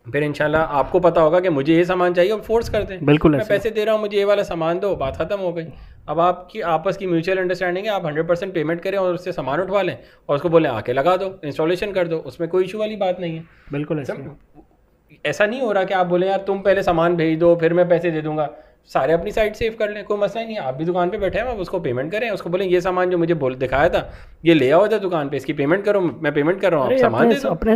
फिर इंशाल्लाह आपको पता होगा कि मुझे ये सामान चाहिए, अब फोर्स कर दें। बिल्कुल, मैं पैसे दे रहा हूँ, मुझे ये वाला सामान दो, बात खत्म हो गई। अब आपकी आपस की म्यूचुअल अंडरस्टैंडिंग है, आप 100% पेमेंट करें और उससे सामान उठवा लें और उसको बोलें आके लगा दो, इंस्टॉलेशन कर दो, उसमें कोई इशू वाली बात नहीं है। बिल्कुल ऐसा नहीं हो रहा कि आप बोले यार तुम पहले सामान भेज दो फिर मैं पैसे दे दूंगा। सारे अपनी साइड सेव कर लें, कोई मसला ही नहीं है। आप भी दुकान पे बैठे हैं, आप उसको पेमेंट करें, उसको बोलें ये सामान जो मुझे दिखाया था ये ले आओ था दुकान पे, इसकी पेमेंट करो, मैं पेमेंट कर रहा हूँ, आप सामान दे दो, अपने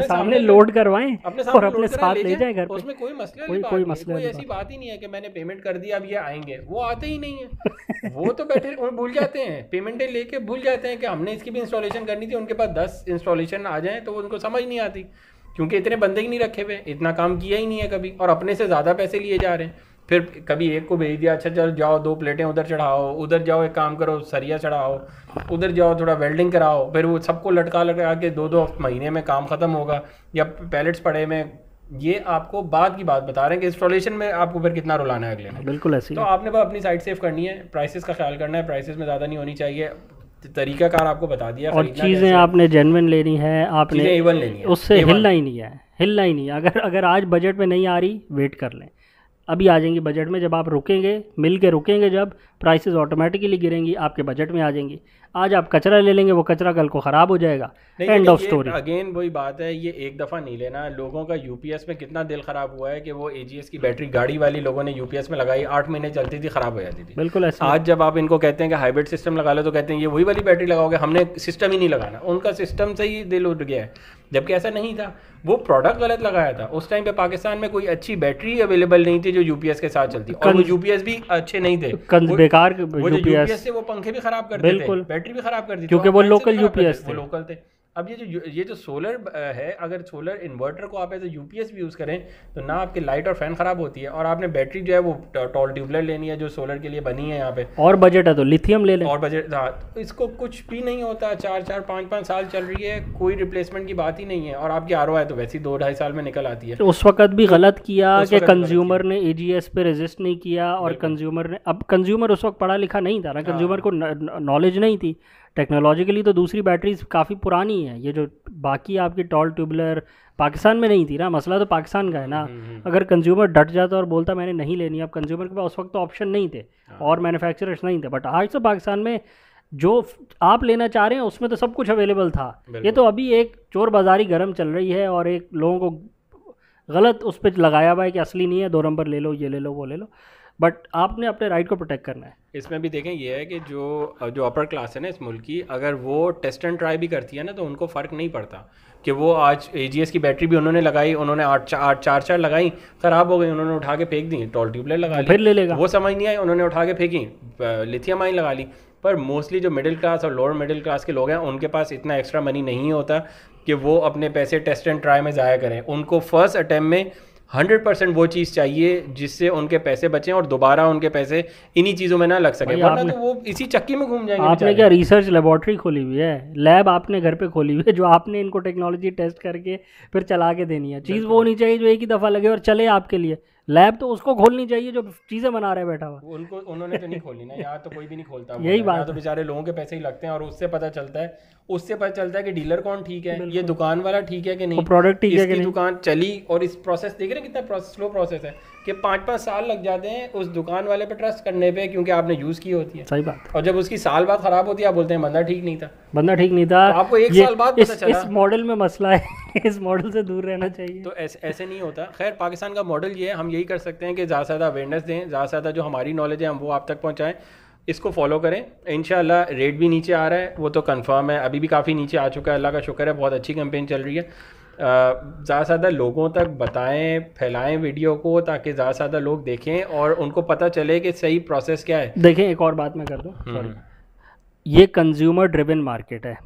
सामने लोड करवाएं और अपने साथ ले जाएं घर पे। उसमें कोई मसला कोई ऐसी बात ही नहीं है कि मैंने पेमेंट कर दिया अब ये आएंगे, वो आते ही नहीं है। वो तो बैठे भूल जाते हैं, पेमेंटें लेके भूल जाते हैं कि हमने इसकी भी इंस्टॉलेशन करनी थी। उनके पास 10 इंस्टॉलेशन आ जाएँ तो उनको समझ नहीं आती, क्योंकि इतने बंदे ही नहीं रखे हुए, इतना काम किया ही नहीं है कभी, और अपने से ज़्यादा पैसे लिए जा रहे हैं। फिर कभी एक को भेज दिया, अच्छा चलो जाओ 2 प्लेटें उधर चढ़ाओ, उधर जाओ एक काम करो सरिया चढ़ाओ, उधर जाओ थोड़ा वेल्डिंग कराओ, फिर वो सबको लटका के 2-2 महीने में काम ख़त्म होगा, या पैलेट्स पड़े में। ये आपको बाद की बात बता रहे हैं कि इंस्टॉलेशन में आपको फिर कितना रुलाना है अगले में। बिल्कुल ऐसे। तो आपने बस अपनी साइड सेव करनी है, प्राइसेस का ख्याल करना है, प्राइसेस में ज़्यादा नहीं होनी चाहिए, तरीकाकार आपको बता दिया। और चीज़ें आपने जेन्युइन लेनी है, आपने इवन लेनी है, उससे हिलना ही नहीं है। अगर आज बजट में नहीं आ रही, वेट कर लें, अभी आ जाएंगी बजट में। जब आप रुकेंगे, मिल के रुकेंगे, जब प्राइसेस ऑटोमेटिकली गिरेंगी, आपके बजट में आ जाएंगी। आज आप कचरा ले लेंगे, वो कचरा कल को ख़राब हो जाएगा, एंड ऑफ स्टोरी। अगेन वही बात है, ये एक दफ़ा नहीं लेना। लोगों का यूपीएस में कितना दिल ख़राब हुआ है कि वो एजीएस की बैटरी गाड़ी वाली लोगों ने यूपीएस में लगाई, 8 महीने चलती थी, ख़राब हो जाती थी। बिल्कुल ऐसा। आज जब आप इनको कहते हैं कि हाइब्रिड सिस्टम लगा लो, तो कहते हैं ये वही वाली बैटरी लगाओगे, हमने सिस्टम ही नहीं लगाना। उनका सिस्टम से ही दिल उठ गया है, जबकि ऐसा नहीं था, वो प्रोडक्ट गलत लगाया था। उस टाइम पे पाकिस्तान में कोई अच्छी बैटरी अवेलेबल नहीं थी जो यूपीएस के साथ चलती, और वो यूपीएस भी अच्छे नहीं थे, बेकार यूपीएस से वो पंखे भी खराब करते थे, बैटरी भी खराब कर दी, क्योंकि वो लोकल यूपीएस थे। वो लोकल थे। अब ये जो सोलर है, अगर सोलर इन्वर्टर को आप एज यूपीएस भी यूज़ करें तो ना आपकी लाइट और फैन ख़राब होती है, और आपने बैटरी जो है वो टॉल ट्यूबलर लेनी है जो सोलर के लिए बनी है यहाँ पे, और बजट है तो लिथियम ले लें। और बजट, हाँ, तो इसको कुछ भी नहीं होता, 4-5 साल चल रही है, कोई रिप्लेसमेंट की बात ही नहीं है, और आपकी आरओआई तो वैसे ही 2-2.5 साल में निकल आती है। तो उस वक्त भी गलत किया कि कंज्यूमर ने एजीएस पे रेजिस्ट नहीं किया, और कंज्यूमर ने, अब कंज्यूमर उस वक्त पढ़ा लिखा नहीं था ना, कंज्यूमर को नॉलेज नहीं थी टेक्नोलॉजिकली, तो दूसरी बैटरीज काफ़ी पुरानी है। ये जो बाकी आपकी टॉल ट्यूबलर पाकिस्तान में नहीं थी ना, मसला तो पाकिस्तान का है ना। अगर कंज्यूमर डट जाता और बोलता मैंने नहीं लेनी, अब कंज्यूमर के पास उस वक्त तो ऑप्शन नहीं थे और मैन्युफैक्चरर्स नहीं थे, बट आज तो पाकिस्तान में जो आप लेना चाह रहे हैं उसमें तो सब कुछ अवेलेबल था। ये तो अभी एक चोर बाज़ारी गर्म चल रही है और एक लोगों को गलत उस पर लगाया हुआ है कि असली नहीं है, 2 नंबर ले लो, ये ले लो, वो ले लो, बट आपने अपने राइट को प्रोटेक्ट करना है। इसमें भी देखें ये है कि जो अपर क्लास है ना इस मुल्क की, अगर वो टेस्ट एंड ट्राई भी करती है ना तो उनको फ़र्क नहीं पड़ता कि वो आज एजीएस की बैटरी भी उन्होंने लगाई, उन्होंने 8 लगाई, ख़राब हो गई, उन्होंने उठा के फेंक दी, टॉल ट्यूबलर लगा ली, फिर ले लेगा, वो समझ नहीं आई, उन्होंने उठा के फेंकी, लिथियम आयन लगा ली। पर मोस्टली जो मिडिल क्लास और लोअर मिडिल क्लास के लोग हैं उनके पास इतना एक्स्ट्रा मनी नहीं होता कि वो अपने पैसे टेस्ट एंड ट्राई में ज़ाया करें। उनको फर्स्ट अटैम्प्ट में 100% वो चीज़ चाहिए जिससे उनके पैसे बचें और दोबारा उनके पैसे इन्हीं चीज़ों में ना लग सके, वरना तो वो इसी चक्की में घूम जाएंगे। आपने क्या रिसर्च लेबॉर्ट्री खोली हुई है, लैब आपने घर पे खोली हुई है जो आपने इनको टेक्नोलॉजी टेस्ट करके फिर चला के देनी है। चीज़ वो होनी चाहिए जो एक ही दफ़ा लगे और चले आपके लिए। लैब तो उसको खोलनी चाहिए जो चीज़ें बना रहे बैठा हुआ, उन्होंने तो नहीं खोली ना, यहाँ तो कोई भी नहीं खोलता। यही बात तो बेचारे लोगों के पैसे ही लगते हैं, और उससे पता चलता है कि डीलर कौन ठीक है, ये दुकान वाला ठीक है कि नहीं, प्रोडक्ट ठीक है कि नहीं, दुकान चली। और इस प्रोसेस देख रहे हैं कितना स्लो प्रोसेस है कि 5-5 साल लग जाते हैं उस दुकान वाले पे ट्रस्ट करने पे, क्योंकि आपने यूज़ की होती है। सही बात। और जब उसकी साल बाद ख़राब होती है आप बोलते हैं बंदा ठीक नहीं था, तो आपको 1 साल बाद पता चला। इस मॉडल में मसला है, इस मॉडल से दूर रहना चाहिए। तो ऐसे नहीं होता। खैर पाकिस्तान का मॉडल ये है, हम यही कर सकते हैं कि ज़्यादा से ज़्यादा अवेयरनेस दें, ज़्यादा से ज़्यादा जो हमारी नॉलेज है हम वो आप तक पहुँचाएँ, इसको फॉलो करें। इंशाल्लाह रेट भी नीचे आ रहा है, वो तो कंफर्म है, अभी भी काफ़ी नीचे आ चुका है, अल्लाह का शुक्र है, बहुत अच्छी कैंपेन चल रही है। ज़्यादा से ज़्यादा लोगों तक बताएं, फैलाएं वीडियो को, ताकि ज़्यादा से ज़्यादा लोग देखें और उनको पता चले कि सही प्रोसेस क्या है। देखें एक और बात मैं कर दूं, सॉरी, ये कंज्यूमर ड्रिवन मार्केट है,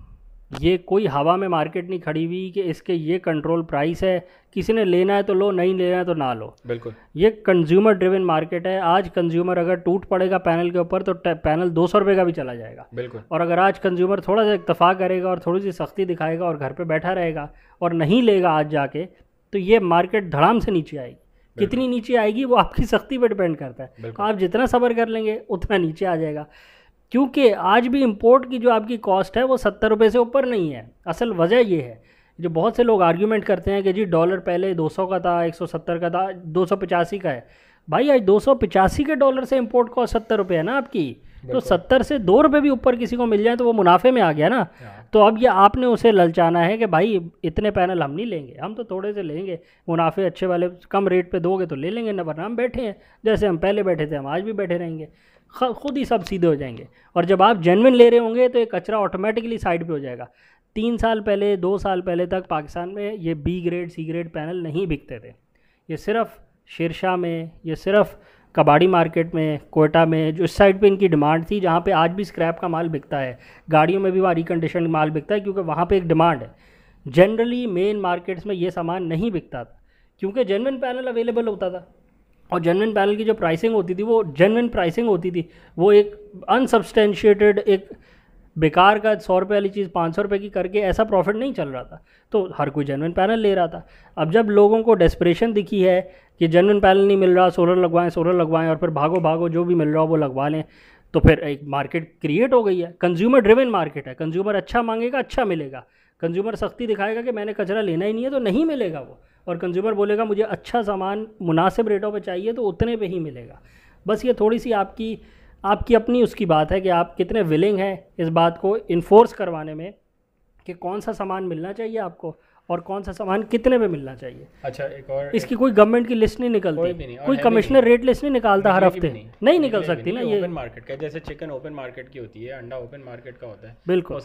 ये कोई हवा में मार्केट नहीं खड़ी हुई कि इसके ये कंट्रोल प्राइस है, किसी ने लेना है तो लो, नहीं लेना है तो ना लो। बिल्कुल, ये कंज्यूमर ड्रिवन मार्केट है। आज कंज्यूमर अगर टूट पड़ेगा पैनल के ऊपर तो पैनल 200 रुपये का भी चला जाएगा। बिल्कुल। और अगर आज कंज्यूमर थोड़ा सा इत्तेफाक करेगा और थोड़ी सी सख्ती दिखाएगा और घर पे बैठा रहेगा और नहीं लेगा आज जाके, तो ये मार्केट धड़ाम से नीचे आएगी। कितनी नीचे आएगी वो आपकी सख्ती पर डिपेंड करता है। आप जितना सब्र कर लेंगे उतना नीचे आ जाएगा, क्योंकि आज भी इंपोर्ट की जो आपकी कॉस्ट है वो 70 रुपये से ऊपर नहीं है। असल वजह ये है, जो बहुत से लोग आर्ग्यूमेंट करते हैं कि जी डॉलर पहले 200 का था, 170 का था, 285 का है। भाई आज 285 के डॉलर से इंपोर्ट कॉस्ट 70 रुपये है ना आपकी, तो 70 से 2 रुपये भी ऊपर किसी को मिल जाए तो वो मुनाफे में आ गया ना। तो अब ये आपने उसे ललचाना है कि भाई इतने पैनल हम नहीं लेंगे, हम तो थोड़े से लेंगे, मुनाफे अच्छे वाले कम रेट पे दोगे तो ले लेंगे, न वरना हम बैठे हैं जैसे हम पहले बैठे थे, हम आज भी बैठे रहेंगे, खुद ही सब सीधे हो जाएंगे। और जब आप जेन्युइन ले रहे होंगे तो ये कचरा ऑटोमेटिकली साइड पे हो जाएगा। 3 साल पहले, 2 साल पहले तक पाकिस्तान में ये B grade, C grade panel नहीं बिकते थे। ये सिर्फ शेरशाह में, ये सिर्फ कबाड़ी मार्केट में, कोयटा में, जो इस साइड पे इनकी डिमांड थी, जहाँ पे आज भी स्क्रैप का माल बिकता है, गाड़ियों में भी वहाँ रिकंडीशन माल बिकता है, क्योंकि वहाँ पे एक डिमांड है। जनरली मेन मार्केट्स में ये सामान नहीं बिकता था क्योंकि जेन्युइन पैनल अवेलेबल होता था, और जेन्युइन पैनल की जो प्राइसिंग होती थी वो जेन्युइन प्राइसिंग होती थी, वो एक अनसब्सटेंशिएटेड, एक बेकार का 100 रुपये वाली चीज़ 500 रुपये की करके ऐसा प्रॉफिट नहीं चल रहा था, तो हर कोई जेन्युइन पैनल ले रहा था। अब जब लोगों को डेस्परेशन दिखी है कि जेन्युइन पैनल नहीं मिल रहा, सोलर लगवाएं और फिर भागो जो भी मिल रहा हो वो लगवा लें, तो फिर एक मार्केट क्रिएट हो गई है। कंज्यूमर ड्रिवन मार्केट है, कंज्यूमर अच्छा मांगेगा, अच्छा मिलेगा। कंज्यूमर सख्ती दिखाएगा कि मैंने कचरा लेना ही नहीं है तो नहीं मिलेगा वो, और कंज्यूमर बोलेगा मुझे अच्छा सामान मुनासिब रेटों पे चाहिए तो उतने पे ही मिलेगा। बस ये थोड़ी सी आपकी अपनी उसकी बात है कि आप कितने विलिंग हैं इस बात को इन्फोर्स करवाने में कि कौन सा सामान मिलना चाहिए आपको और कौन सा सामान कितने में मिलना चाहिए। अच्छा, एक और, इसकी कोई गवर्नमेंट की लिस्ट नहीं निकलती, कोई कमिश्नर रेट लिस्ट नहीं निकालता हर हफ्ते, नहीं निकल सकती ना। ये ओपन मार्केट का, जैसे चिकन ओपन मार्केट की होती है, अंडा ओपन मार्केट का होता है, बिल्कुल,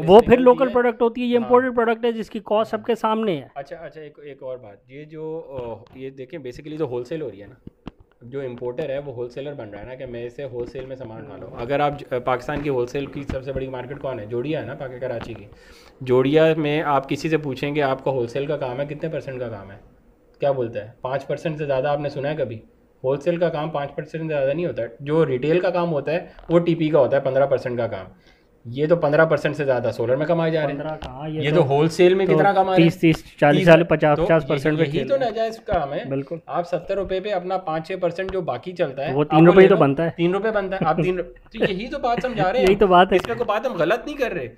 वो फिर लोकल प्रोडक्ट होती है, ये इम्पोर्टेड प्रोडक्ट है जिसकी कॉस्ट सबके सामने है। अच्छा, एक और बात, ये देखें बेसिकली तो होलसेल हो रही है ना, जो इम्पोर्टर है वो होलसेलर बन रहा है ना, कि मेरे से होलसेल में सामान उठा लो। अगर आप पाकिस्तान की होलसेल की सबसे बड़ी मार्केट कौन है? जोड़िया है ना, कराची की। जोड़िया में आप किसी से पूछेंगे आपका होलसेल का काम है, कितने % का काम है? क्या बोलता है? 5% से ज़्यादा आपने सुना है कभी? होलसेल का काम 5% से ज़्यादा नहीं होता है। जो रिटेल का काम होता है वो टीपी का होता है 15% का काम। ये तो 15% से ज़्यादा सोलर में कमाए जा रहे हैं। ये तो होलसेल में कितना कमा रहे हैं? 30 40 50% पे यही तो नाजायज काम है। बिल्कुल। आप 70 रुपए पे अपना 5-6% जो बाकी चलता है वो 3 रुपए ही तो बनता है। 3 रुपए बनता है। आप 3 तो यही तो बात समझा रहे हैं। यही तो बात है। इसमें कोई बात हम गलत नहीं कर रहे।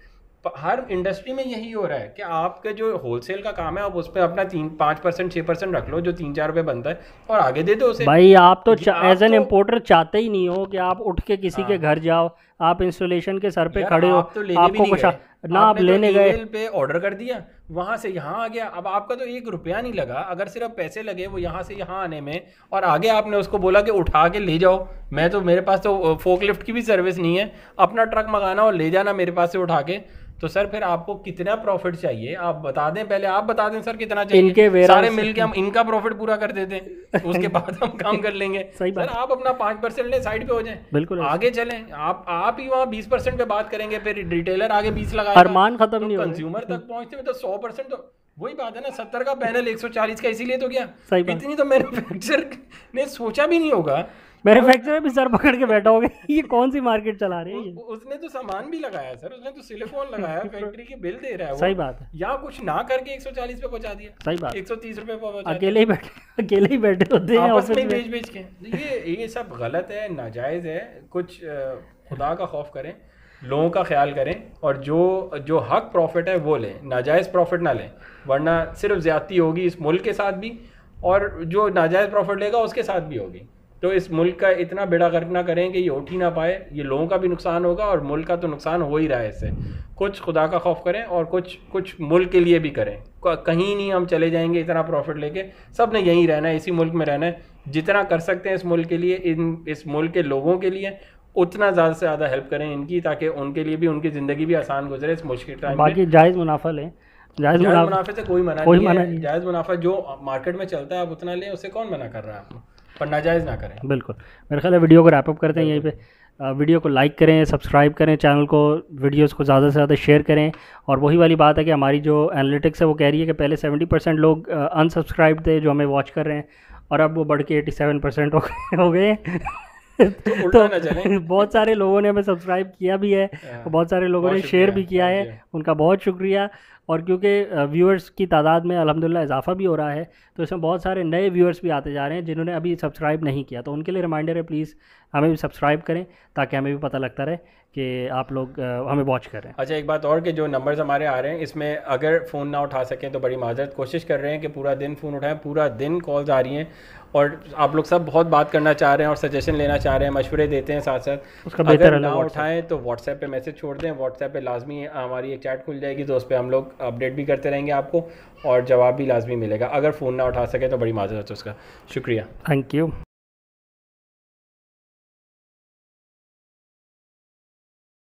हर इंडस्ट्री में यही हो रहा है कि आपका जो होलसेल का काम है आप उस पर अपना 5% 6% रख लो, जो 3-4 रुपए बनता है, और आगे दे दो उसे। भाई आप तो एज एन इम्पोर्टर चाहते ही नहीं हो कि आप उठ के किसी के घर जाओ, आप इंस्टॉलेशन के सर पे खड़े हो, आपको कुछ ना आप लेने गए पे ऑर्डर कर दिया, वहां से यहाँ आ गया। अब आपका तो 1 रुपया नहीं लगा, अगर सिर्फ पैसे लगे वो यहाँ से यहाँ आने में, और आगे आपने उसको बोला कि उठा के ले जाओ। मेरे पास तो फोकलिफ्ट की भी सर्विस नहीं है, अपना ट्रक मंगाना और ले जाना मेरे पास से उठा के। तो सर फिर आपको कितना प्रॉफिट चाहिए आप बता दें, पहले आप बता दें सर कितना चाहिए। सारे मिलके हम इनका प्रॉफिट पूरा कर देते हैं, उसके बाद हम काम कर लेंगे। सर आप अपना 5% ले, साइड पे हो जाएं, बिल्कुल आगे चलें। आप ही वहाँ 20% पे बात करेंगे, फिर रिटेलर आगे 20 लगाएगा, अरमान खत्म नहीं होगा। कंज्यूमर तक पहुंचते में तो 100%, तो वही बात है ना। 70 का पैनल 140 का इसीलिए तो क्या, इतनी तो मैन्युफैक्चरर ने सोचा भी नहीं होगा। मैन्युफैक्चरर भी सर पकड़ के बैठा होगा, ये कौन सी मार्केट चला रही है। उसने तो सामान भी लगाया सर, उसने तो सिलिकॉन लगाया, फैक्ट्री की बिल दे रहा है वो। सही बात है। या कुछ ना करके 140 पे पहुंचा दिया। सही बात। 130 रुपए पे पहुंचा, अकेले ही बैठे होते हैं आपस में बेच के। ये सब गलत है, नाजायज है। कुछ खुदा का खौफ करें, लोगों का ख्याल करें, और जो हक प्रॉफिट है वो लें, नाजायज़ प्रॉफिट ना लें, वरना सिर्फ ज़्यादती होगी इस मुल्क के साथ भी, और जो नाजायज़ प्रॉफिट लेगा उसके साथ भी होगी। तो इस मुल्क का इतना बेड़ा गर्क ना करें कि ये उठ ही ना पाए। ये लोगों का भी नुकसान होगा और मुल्क का तो नुकसान हो ही रहा है इससे। कुछ खुदा का खौफ करें और कुछ मुल्क के लिए भी करें। कहीं नहीं हम चले जाएंगे इतना प्रॉफिट लेके, सब ने यहीं रहना है, इसी मुल्क में रहना है। जितना कर सकते हैं इस मुल्क के लिए, इस मुल्क के लोगों के लिए, उतना ज़्यादा से ज़्यादा हेल्प करें इनकी, ताकि उनके लिए भी उनकी ज़िंदगी भी आसान गुजरे इस मुश्किल टाइम में। बाकी जायज़ मुनाफा लें, जायज़ मुनाफे से कोई मना नहीं है। जायज़ मुनाफा जो मार्केट में चलता है आप उतना लें, उससे कौन मना कर रहा है आपको, पर नाजायज़ ना करें। बिल्कुल। मेरे ख्याल है वीडियो को रैप अप करते हैं यहीं पे। वीडियो को लाइक करें, सब्सक्राइब करें चैनल को, वीडियोस को ज़्यादा से ज़्यादा शेयर करें। और वही वाली बात है कि हमारी जो एनालिटिक्स है वो कह रही है कि पहले 70% लोग अनसब्सक्राइब थे जो हमें वॉच कर रहे हैं, और अब वो बढ़ के 87% हो गए। तो बहुत सारे लोगों ने हमें सब्सक्राइब किया भी है, बहुत सारे लोगों ने शेयर भी किया है, उनका बहुत शुक्रिया। और क्योंकि व्यूअर्स की तादाद में अल्हम्दुलिल्लाह इजाफा भी हो रहा है, तो इसमें बहुत सारे नए व्यूअर्स भी आते जा रहे हैं जिन्होंने अभी सब्सक्राइब नहीं किया। तो उनके लिए रिमाइंडर है, प्लीज़ हमें भी सब्सक्राइब करें ताकि हमें भी पता लगता रहे कि आप लोग हमें वॉच कर रहे हैं। अच्छा, एक बात और कि जो नंबर्स हमारे आ रहे हैं इसमें अगर फ़ोन ना उठा सकें तो बड़ी माजरत, कोशिश कर रहे हैं कि पूरा दिन फ़ोन उठाएं। पूरा दिन कॉल्स आ रही हैं और आप लोग सब बहुत बात करना चाह रहे हैं और सजेशन लेना चाह रहे हैं, मशवरे देते हैं साथ साथ। उसका बेहतर ना उठाएं तो व्हाट्सएप पे मैसेज छोड़ दें। व्हाट्सएप पे लाजमी हमारी एक चैट खुल जाएगी, तो उस पर हम लोग अपडेट भी करते रहेंगे आपको, और जवाब भी लाजमी मिलेगा। अगर फ़ोन ना उठा सके तो बड़ी माजरत उसका। शुक्रिया, थैंक यू।